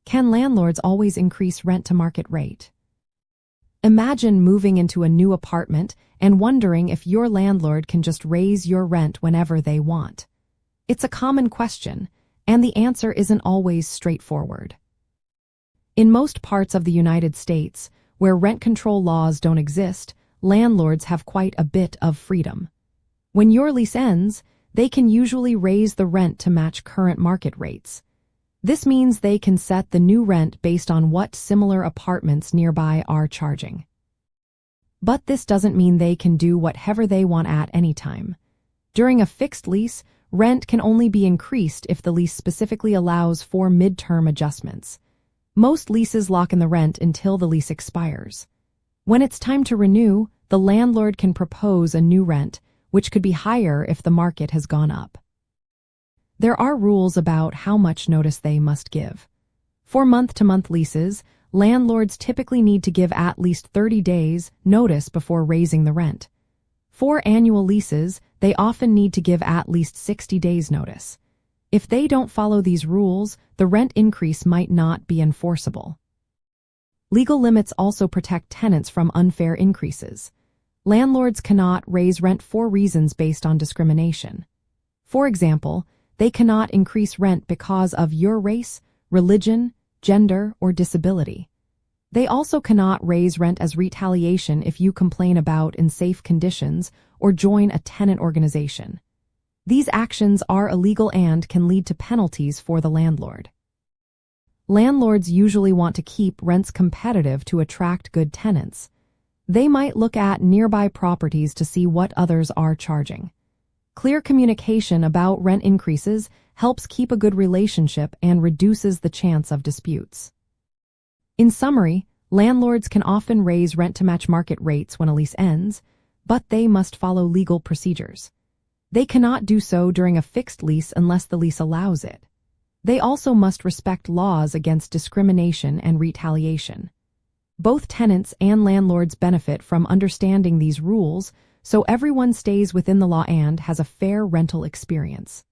Can landlords always increase rent to market rate? Imagine moving into a new apartment and wondering if your landlord can just raise your rent whenever they want. It's a common question, and the answer isn't always straightforward. In most parts of the United States, where rent control laws don't exist, landlords have quite a bit of freedom. When your lease ends, they can usually raise the rent to match current market rates. This means they can set the new rent based on what similar apartments nearby are charging. But this doesn't mean they can do whatever they want at any time. During a fixed lease, rent can only be increased if the lease specifically allows for midterm adjustments. Most leases lock in the rent until the lease expires. When it's time to renew, the landlord can propose a new rent, which could be higher if the market has gone up. There are rules about how much notice they must give. For month-to-month leases, landlords typically need to give at least 30 days notice before raising the rent. For annual leases, they often need to give at least 60 days notice. If they don't follow these rules, the rent increase might not be enforceable. Legal limits also protect tenants from unfair increases. Landlords cannot raise rent for reasons based on discrimination. For example, they cannot increase rent because of your race, religion, gender, or disability. They also cannot raise rent as retaliation if you complain about unsafe conditions or join a tenant organization. These actions are illegal and can lead to penalties for the landlord. Landlords usually want to keep rents competitive to attract good tenants. They might look at nearby properties to see what others are charging. Clear communication about rent increases helps keep a good relationship and reduces the chance of disputes. In summary, landlords can often raise rent to match market rates when a lease ends, but they must follow legal procedures. They cannot do so during a fixed lease unless the lease allows it. They also must respect laws against discrimination and retaliation. Both tenants and landlords benefit from understanding these rules, so everyone stays within the law and has a fair rental experience.